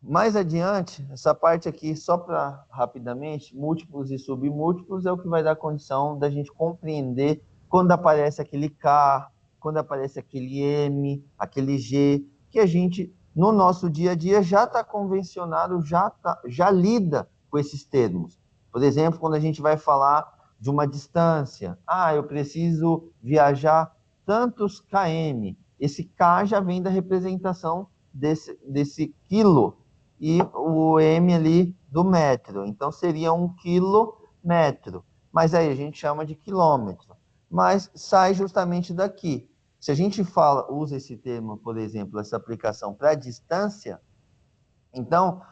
Mais adiante, essa parte aqui, só para rapidamente, múltiplos e submúltiplos é o que vai dar condição da gente compreender quando aparece aquele K, quando aparece aquele M, aquele G, que a gente, no nosso dia a dia, já está convencionado, já lida com esses termos. Por exemplo, quando a gente vai falar de uma distância, eu preciso viajar tantos km. Esse K já vem da representação desse quilo, e o M ali do metro. Então, seria 1 quilômetro. Mas aí a gente chama de quilômetro. Mas sai justamente daqui. Se a gente usa esse termo, por exemplo, essa aplicação para distância, então,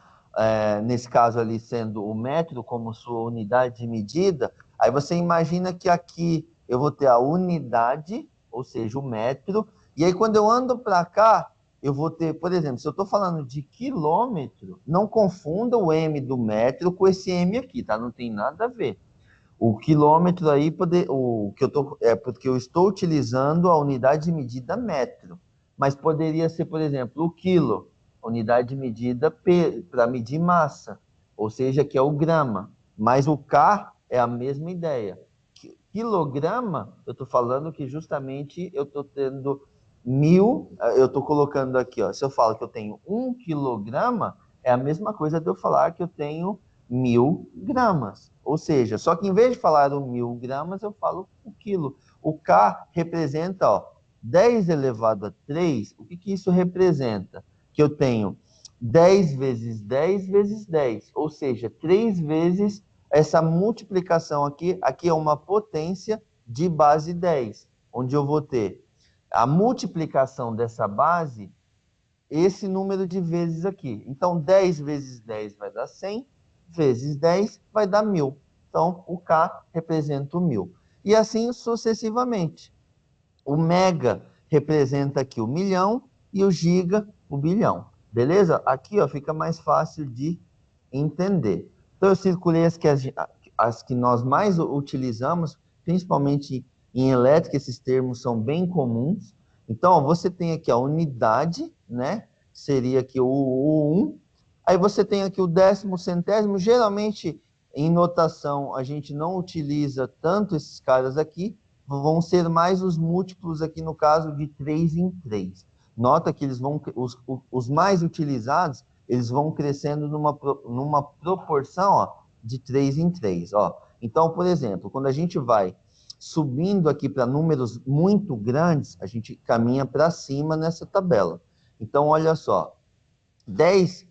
nesse caso ali sendo o metro como sua unidade de medida, aí você imagina que aqui eu vou ter a unidade, ou seja, o metro, e aí quando eu ando para cá, eu vou ter, por exemplo, se eu estou falando de quilômetro, não confunda o M do metro com esse M aqui, tá? Não tem nada a ver. O quilômetro aí, porque eu estou utilizando a unidade de medida metro, mas poderia ser, por exemplo, o quilo, unidade de medida para medir massa, ou seja, que é o grama, mas o K é a mesma ideia. Quilograma, eu estou falando que justamente eu estou tendo 1000, eu estou colocando aqui, ó, se eu falo que eu tenho 1 quilograma, é a mesma coisa de eu falar que eu tenho 1000 gramas. Ou seja, só que em vez de falar o 1000 gramas, eu falo o quilo. O K representa, ó, 10 elevado a 3. O que isso representa? Que eu tenho 10 vezes 10 vezes 10. Ou seja, 3 vezes essa multiplicação aqui. Aqui é uma potência de base 10, onde eu vou ter a multiplicação dessa base, esse número de vezes aqui. Então, 10 vezes 10 vai dar 100, vezes 10 vai dar 1000. Então, o K representa o 1000. E assim sucessivamente. O mega representa aqui o milhão e o giga o bilhão. Beleza? Aqui ó, fica mais fácil de entender. Então, eu circulei as que nós mais utilizamos, principalmente em elétrica, esses termos são bem comuns. Então, ó, você tem aqui a unidade, né? Seria aqui o 1. Aí você tem aqui o décimo, centésimo. Geralmente, em notação, a gente não utiliza tanto esses caras aqui. Vão ser mais os múltiplos aqui, no caso, de 3 em 3. Nota que eles vão, os mais utilizados, eles vão crescendo numa proporção, ó, de 3 em 3. Ó. Então, por exemplo, quando a gente vai subindo aqui para números muito grandes, a gente caminha para cima nessa tabela. Então, olha só, 10,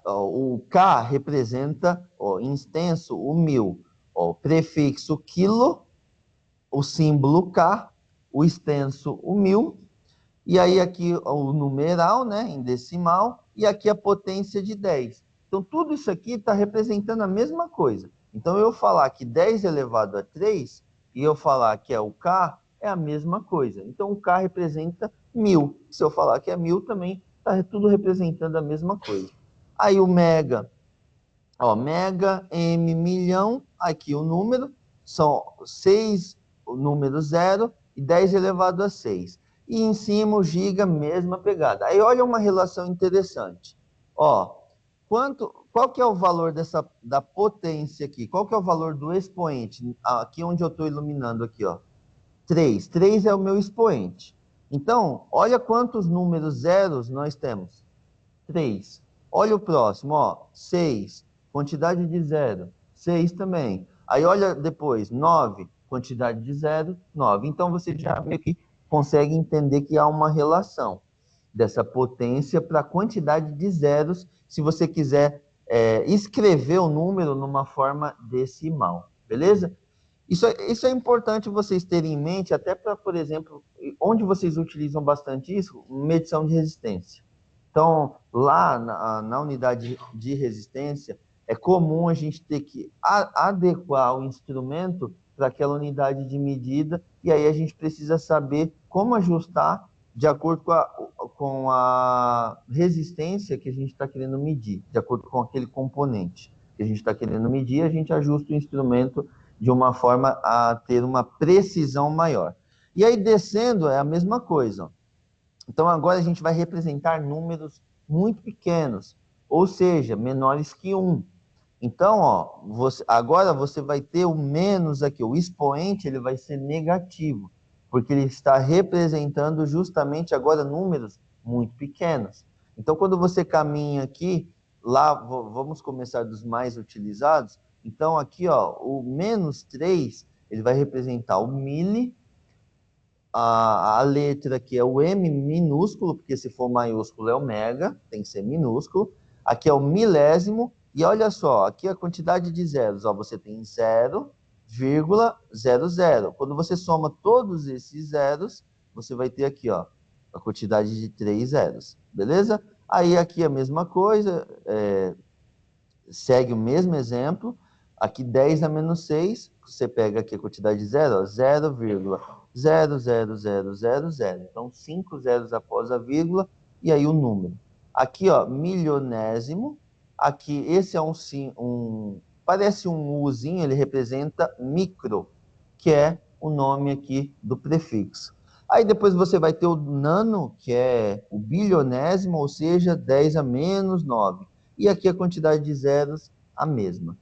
o K representa, ó, em extenso, o 1000. Ó, prefixo quilo, o símbolo K, o extenso o 1000, e aí aqui o numeral, né, em decimal, e aqui a potência de 10. Então, tudo isso aqui está representando a mesma coisa. Então, eu falar que 10 elevado a 3, e eu falar que é o K, é a mesma coisa. Então, o K representa 1000. Se eu falar que é 1000, também está tudo representando a mesma coisa. Aí o mega, ó, mega, M, milhão, aqui o número, são 6, o número 0, e 10 elevado a 6. E em cima o giga, mesma pegada. Aí olha uma relação interessante. Ó, qual que é o valor da potência aqui? Qual que é o valor do expoente? Aqui onde eu estou iluminando aqui, ó. 3. 3 é o meu expoente. Então, olha quantos números zeros nós temos. 3. Olha o próximo, ó, 6, quantidade de zero, 6 também. Aí olha depois, 9, quantidade de zero, 9. Então você já meio que consegue entender que há uma relação dessa potência para a quantidade de zeros, se você quiser escrever o número numa forma decimal, beleza? Isso é importante vocês terem em mente, até para, por exemplo, onde vocês utilizam bastante isso, medição de resistência. Então, lá na unidade de resistência, é comum a gente ter que adequar o instrumento para aquela unidade de medida, e aí a gente precisa saber como ajustar de acordo com a resistência que a gente está querendo medir, de acordo com aquele componente que a gente está querendo medir, a gente ajusta o instrumento de uma forma a ter uma precisão maior. E aí, descendo, é a mesma coisa, ó. Então, agora a gente vai representar números muito pequenos. ou seja, menores que 1. Então, ó, agora você vai ter o menos aqui, o expoente ele vai ser negativo, porque ele está representando justamente agora números muito pequenos. Então, quando você caminha aqui, lá, vamos começar dos mais utilizados. Então, aqui, ó, o menos 3, ele vai representar o mili, a letra aqui é o M minúsculo, porque se for maiúsculo é o mega, tem que ser minúsculo. Aqui é o milésimo, e olha só, aqui a quantidade de zeros, ó, você tem 0,00. Quando você soma todos esses zeros, você vai ter aqui, ó, a quantidade de 3 zeros, beleza? Aí aqui a mesma coisa, segue o mesmo exemplo. Aqui 10 a menos 6, você pega aqui a quantidade de zero, 0,00000. Então, 5 zeros após a vírgula, e aí o número. Aqui, ó, milionésimo. Aqui, esse é parece um Uzinho, ele representa micro, que é o nome aqui do prefixo. Aí depois você vai ter o nano, que é o bilionésimo, ou seja, 10 a menos 9. E aqui a quantidade de zeros, a mesma.